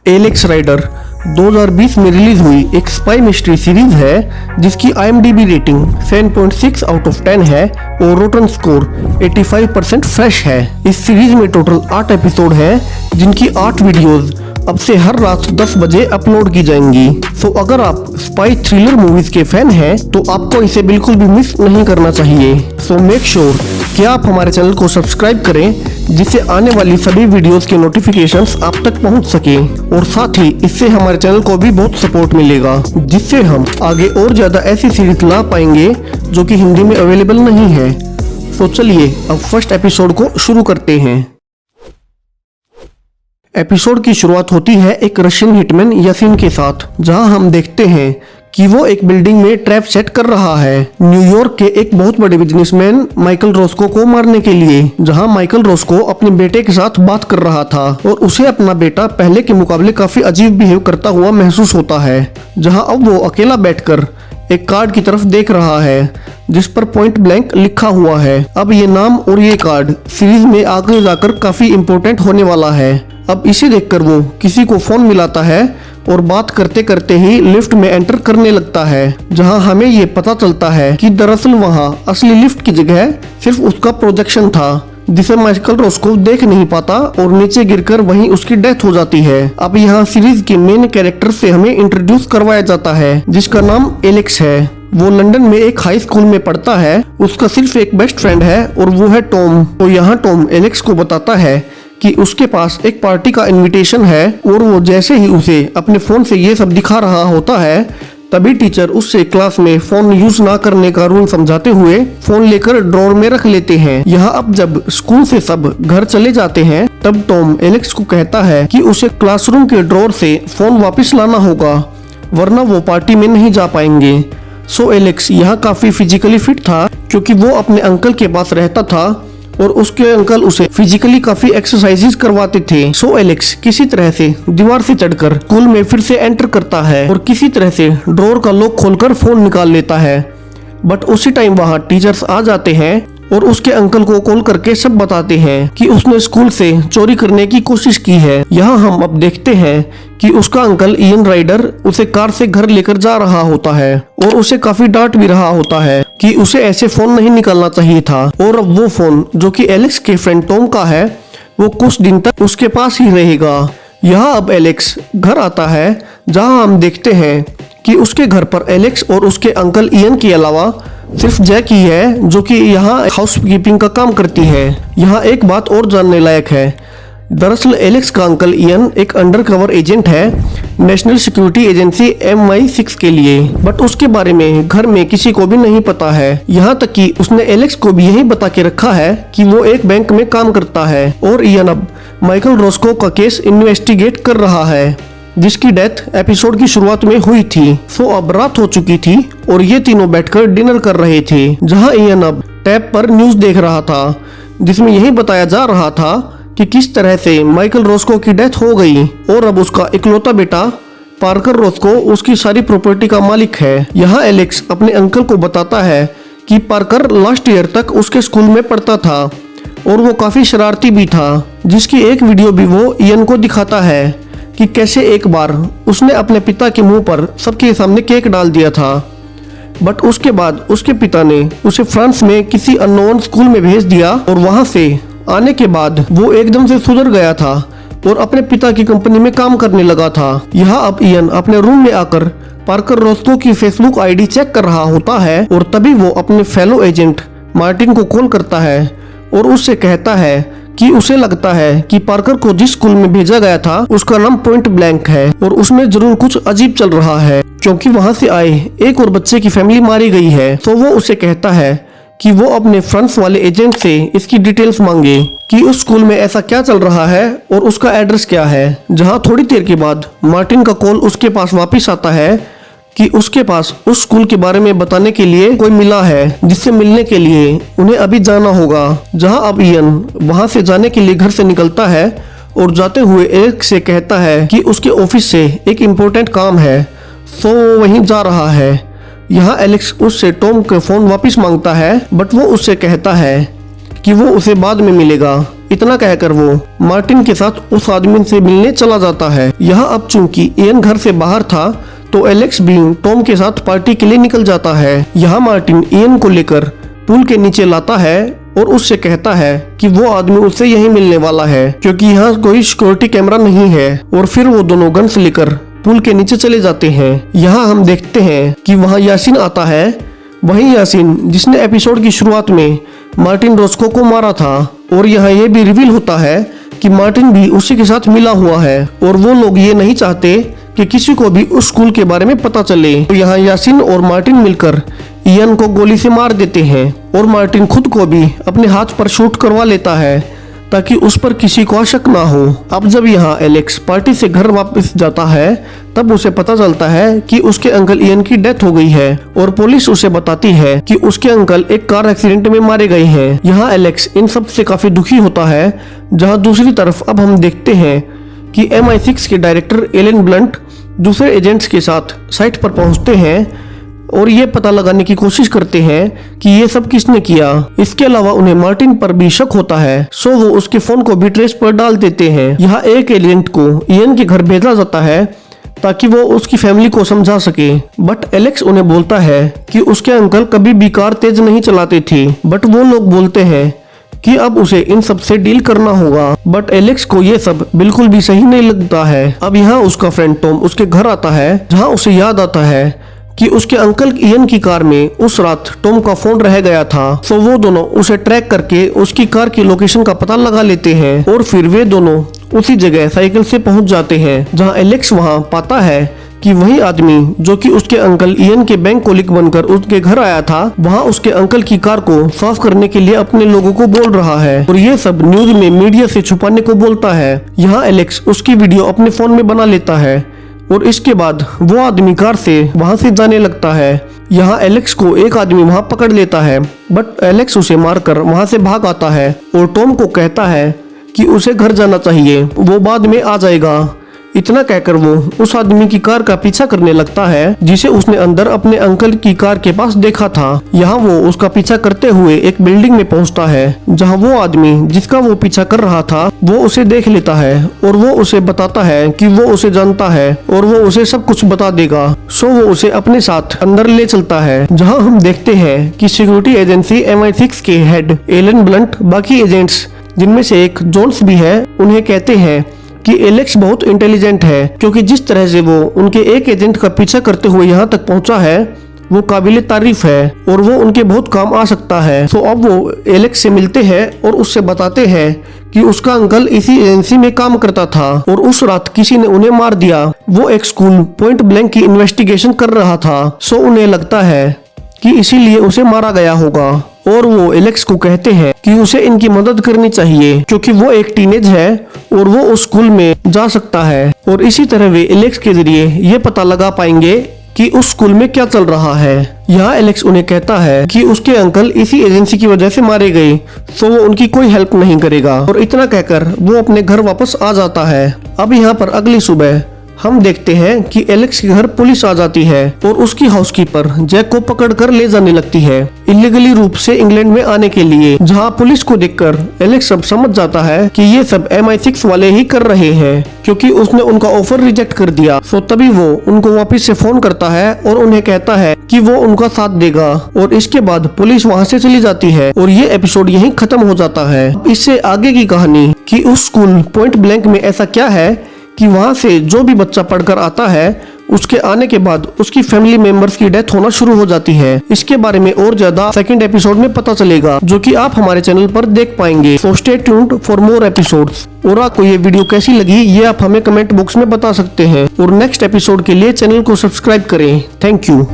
Alex rider 2020 में release हुई एक स्पाई मिस्ट्री सीरीज है जिसकी IMDb रेटिंग 7.6 आउट ऑफ 10 है और रोटन स्कोर 85% फ्रेश है। इस सीरीज में टोटल 8 एपिसोड हैं जिनकी 8 वीडियोस अब से हर रात 10 बजे अपलोड की जाएंगी। सो अगर आप स्पाई थ्रिलर मूवीज के फैन हैं तो आपको इसे बिल्कुल भी मिस नहीं करना चाहिए। सो मेक श्योर कि आप हमारे चैनल को सब्सक्राइब करें जिससे आने वाली सभी वीडियोस के नोटिफिकेशंस आप तक पहुंच सके और साथ ही इससे हमारे चैनल को भी बहुत सपोर्ट मिलेगा जिससे हम आगे और ज्यादा ऐसी सीरीज ला पाएंगे जो कि हिंदी में अवेलेबल नहीं है। तो चलिए अब फर्स्ट एपिसोड को शुरू करते हैं। एपिसोड की शुरुआत होती है एक रशियन हिटमैन यासीन के साथ, जहां हम देखते हैं कि वो एक बिल्डिंग में ट्रैप सेट कर रहा है न्यूयॉर्क के एक बहुत बड़े बिजनेसमैन माइकल रोस्को को मारने के लिए। जहां माइकल रोस्को अपने बेटे के साथ बात कर रहा था और उसे अपना बेटा पहले के मुकाबले काफी अजीब बिहेव करता हुआ महसूस होता है। जहां अब वो अकेला बैठकर एक कार्ड की तरफ देख रहा है जिस पर पॉइंट ब्लैंक लिखा हुआ है। अब ये नाम और ये कार्ड सीरीज में आगे जाकर काफी इम्पोर्टेंट होने वाला है। अब इसे देखकर वो किसी को फोन मिलाता है और बात करते करते ही लिफ्ट में एंटर करने लगता है, जहां हमें ये पता चलता है कि दरअसल वहां असली लिफ्ट की जगह सिर्फ उसका प्रोजेक्शन था जिसे माइकल रोस्को देख नहीं पाता और नीचे गिरकर वहीं उसकी डेथ हो जाती है। अब यहाँ सीरीज के मेन कैरेक्टर से हमें इंट्रोड्यूस करवाया जाता है जिसका नाम एलेक्स है। वो लंदन में एक हाई स्कूल में पढ़ता है। उसका सिर्फ एक बेस्ट फ्रेंड है और वो है टॉम। तो यहाँ टॉम एलेक्स को बताता है कि उसके पास एक पार्टी का इनविटेशन है और वो जैसे ही उसे अपने फोन से ये सब दिखा रहा होता है तभी टीचर उससे क्लास में फोन यूज ना करने का रूल समझाते हुए फोन लेकर ड्रॉर में रख लेते हैं। यहाँ अब जब स्कूल से सब घर चले जाते हैं तब टॉम एलेक्स को कहता है कि उसे क्लासरूम के ड्रॉर से फोन वापस लाना होगा वरना वो पार्टी में नहीं जा पाएंगे। सो एलेक्स यहाँ काफी फिजिकली फिट था क्योंकि वो अपने अंकल के पास रहता था और उसके अंकल उसे फिजिकली काफी एक्सरसाइजेस करवाते थे। सो एलेक्स किसी तरह से दीवार से चढ़कर स्कूल में फिर से एंटर करता है और किसी तरह से ड्रॉर का लॉक खोलकर फोन निकाल लेता है। बट उसी टाइम वहाँ टीचर्स आ जाते हैं और उसके अंकल को कॉल करके सब बताते हैं कि उसने स्कूल से चोरी करने की कोशिश की है। यहाँ हम अब देखते हैं कि उसका अंकल इयन राइडर उसे कार से घर लेकर जा रहा होता है और उसे काफी डांट भी रहा होता है कि उसे ऐसे फोन नहीं निकालना चाहिए था। और अब वो फोन जो कि एलेक्स के फ्रेंड टॉम का है वो कुछ दिन तक उसके पास ही रहेगा। यहाँ अब एलेक्स घर आता है जहाँ हम देखते हैं कि उसके घर पर एलेक्स और उसके अंकल इयन के अलावा सिर्फ जैक ही है जो कि यहाँ हाउस कीपिंग का काम करती है। यहाँ एक बात और जानने लायक है, दरअसल एलेक्स का अंकल इयन एक अंडरकवर एजेंट है नेशनल सिक्योरिटी एजेंसी MI6 के लिए, बट उसके बारे में घर में किसी को भी नहीं पता है। यहाँ तक कि उसने एलेक्स को भी यही बता के रखा है कि वो एक बैंक में काम करता है और इयन अब माइकल रोस्को का केस इन्वेस्टिगेट कर रहा है जिसकी डेथ एपिसोड की शुरुआत में हुई थी। सो अब रात हो चुकी थी और ये तीनों बैठकर डिनर कर रहे थे, जहां इयन अब टैब पर न्यूज देख रहा था जिसमें यही बताया जा रहा था कि किस तरह से माइकल रोस्को की डेथ हो गई और अब उसका इकलौता बेटा पार्कर रोस्को उसकी सारी प्रॉपर्टी का मालिक है। यहाँ एलेक्स अपने अंकल को बताता है कि पार्कर लास्ट ईयर तक उसके स्कूल में पढ़ता था और वो काफी शरारती भी था, जिसकी एक वीडियो भी वो इयन को दिखाता है कि कैसे एक बार उसने अपने पिता के मुंह पर सबके सामने केक डाल दिया था। बट उसके बाद उसके पिता ने उसे फ्रांस में किसी अननोन स्कूल में भेज दिया और वहां से आने के बाद वो एकदम से सुधर गया था और अपने पिता की कंपनी में काम करने लगा था। यहाँ अब इयन अपने रूम में आकर पार्कर रोस्को की फेसबुक आईडी चेक कर रहा होता है और तभी वो अपने फेलो एजेंट मार्टिन को कॉल करता है और उससे कहता है कि उसे लगता है कि पार्कर को जिस स्कूल में भेजा गया था उसका नाम पॉइंट ब्लैंक है और उसमें जरूर कुछ अजीब चल रहा है क्योंकि वहां से आए एक और बच्चे की फैमिली मारी गई है। तो वो उसे कहता है कि वो अपने फ्रांस वाले एजेंट से इसकी डिटेल्स मांगे कि उस स्कूल में ऐसा क्या चल रहा है और उसका एड्रेस क्या है। जहां थोड़ी देर के बाद मार्टिन का कॉल उसके पास वापस आता है कि उसके पास उस स्कूल के बारे में बताने के लिए कोई मिला है जिससे मिलने के लिए उन्हें अभी जाना होगा। जहां अब इयन वहां से जाने के लिए घर से निकलता है और जाते हुए एलेक्स से कहता है कि उसके ऑफिस से एक इम्पोर्टेंट काम है, सो वो वहीं जा रहा है। यहाँ एलेक्स उससे टॉम का फोन वापस मांगता है बट वो उससे कहता है कि वो उसे बाद में मिलेगा। इतना कहकर वो मार्टिन के साथ उस आदमी से मिलने चला जाता है। यहाँ अब चूंकि इयन घर से बाहर था तो एलेक्स भी टॉम के साथ पार्टी के लिए निकल जाता है। यहाँ मार्टिन इयन को लेकर पुल के नीचे लाता है और उससे कहता है कि वो आदमी उससे यही मिलने वाला है क्योंकि यहाँ कोई सिक्योरिटी कैमरा नहीं है। और फिर वो दोनों गन्स लेकर पुल के नीचे चले जाते हैं। यहाँ हम देखते हैं कि वहाँ यासीन आता है, वही यासीन जिसने एपिसोड की शुरुआत में मार्टिन रोस्को को मारा था। और यहाँ ये भी रिवील होता है कि मार्टिन भी उसी के साथ मिला हुआ है और वो लोग ये नहीं चाहते कि किसी को भी उस स्कूल के बारे में पता चले। तो यहाँ यासीन और मार्टिन मिलकर इयन को गोली से मार देते हैं और मार्टिन खुद को भी अपने हाथ पर शूट करवा लेता है ताकि उस पर किसी को शक ना हो। अब जब यहाँ एलेक्स पार्टी से घर वापस जाता है तब उसे पता चलता है कि उसके अंकल इयन की डेथ हो गई है और पुलिस उसे बताती है कि उसके अंकल एक कार एक्सीडेंट में मारे गए हैं। यहाँ एलेक्स इन सब से काफी दुखी होता है। जहाँ दूसरी तरफ अब हम देखते हैं कि MI6 के डायरेक्टर एलन ब्लंट दूसरे एजेंट्स के साथ साइट पर पहुंचते हैं और ये पता लगाने की कोशिश करते हैं कि ये सब किसने किया। इसके अलावा उन्हें मार्टिन पर भी शक होता है, सो वो उसके फोन को भी ट्रेस पर डाल देते हैं। यहाँ एक एजेंट को इयन के घर भेजा जाता है ताकि वो उसकी फैमिली को समझा सके, बट एलेक्स उन्हें बोलता है कि उसके अंकल कभी भी कार तेज नहीं चलाते थे। बट वो लोग बोलते हैं कि अब उसे इन सब से डील करना होगा। बट एलेक्स को ये सब बिल्कुल भी सही नहीं लगता है। अब यहाँ उसका फ्रेंड टॉम उसके घर आता है, जहाँ उसे याद आता है कि उसके अंकल इयन की कार में उस रात टॉम का फोन रह गया था। तो वो दोनों उसे ट्रैक करके उसकी कार की लोकेशन का पता लगा लेते हैं और फिर वे दोनों उसी जगह साइकिल से पहुंच जाते हैं, जहां एलेक्स वहां पाता है कि वही आदमी जो कि उसके अंकल इयन के बैंक कोलिक बनकर उसके घर आया था, वहां उसके अंकल की कार को साफ करने के लिए अपने लोगों को बोल रहा है और ये सब न्यूज में मीडिया से छुपाने को बोलता है। यहाँ एलेक्स उसकी वीडियो अपने फोन में बना लेता है और इसके बाद वो आदमी कार से वहां से जाने लगता है। यहाँ एलेक्स को एक आदमी वहां पकड़ लेता है, बट एलेक्स उसे मारकर वहां से भाग आता है और टॉम को कहता है कि उसे घर जाना चाहिए, वो बाद में आ जाएगा। इतना कहकर वो उस आदमी की कार का पीछा करने लगता है जिसे उसने अंदर अपने अंकल की कार के पास देखा था। यहाँ वो उसका पीछा करते हुए एक बिल्डिंग में पहुँचता है, जहाँ वो आदमी जिसका वो पीछा कर रहा था वो उसे देख लेता है और वो उसे बताता है कि वो उसे जानता है और वो उसे सब कुछ बता देगा। सो वो उसे अपने साथ अंदर ले चलता है, जहाँ हम देखते हैं कि सिक्योरिटी एजेंसी MI6 के हेड एलन ब्लंट बाकी एजेंट्स जिनमें से एक जोन्स भी है उन्हें कहते हैं कि एलेक्स बहुत इंटेलिजेंट है, क्योंकि जिस तरह से वो उनके एक एजेंट का पीछा करते हुए यहाँ तक पहुँचा है वो काबिले तारीफ है और वो उनके बहुत काम आ सकता है। तो अब वो एलेक्स से मिलते हैं और उससे बताते हैं कि उसका अंकल इसी एजेंसी में काम करता था और उस रात किसी ने उन्हें मार दिया। वो एक स्कूल पॉइंट ब्लैंक की इन्वेस्टिगेशन कर रहा था, सो उन्हें लगता है कि इसीलिए उसे मारा गया होगा। और वो एलेक्स को कहते हैं कि उसे इनकी मदद करनी चाहिए क्योंकि वो एक टीनेज है और वो उस स्कूल में जा सकता है और इसी तरह वे एलेक्स के जरिए ये पता लगा पाएंगे कि उस स्कूल में क्या चल रहा है। यहाँ एलेक्स उन्हें कहता है कि उसके अंकल इसी एजेंसी की वजह से मारे गए, तो वो उनकी कोई हेल्प नहीं करेगा और इतना कहकर वो अपने घर वापस आ जाता है। अब यहाँ पर अगली सुबह हम देखते हैं कि एलेक्स के घर पुलिस आ जाती है और उसकी हाउसकीपर जैक को पकड़कर ले जाने लगती है इलीगली रूप से इंग्लैंड में आने के लिए, जहां पुलिस को देखकर एलेक्स सब समझ जाता है कि ये सब MI6 वाले ही कर रहे हैं क्योंकि उसने उनका ऑफर रिजेक्ट कर दिया। तो तभी वो उनको वापस से फोन करता है और उन्हें कहता है कि वो उनका साथ देगा और इसके बाद पुलिस वहां से चली जाती है और ये एपिसोड यहीं खत्म हो जाता है। इससे आगे की कहानी कि उस स्कूल पॉइंट ब्लैंक में ऐसा क्या है कि वहां से जो भी बच्चा पढ़कर आता है उसके आने के बाद उसकी फैमिली मेंबर्स की डेथ होना शुरू हो जाती है। इसके बारे में और ज्यादा सेकंड एपिसोड में पता चलेगा जो कि आप हमारे चैनल पर देख पाएंगे। So stay tuned for more episodes. और आपको ये वीडियो कैसी लगी ये आप हमें कमेंट बॉक्स में बता सकते हैं और नेक्स्ट एपिसोड के लिए चैनल को सब्सक्राइब करें। Thank you.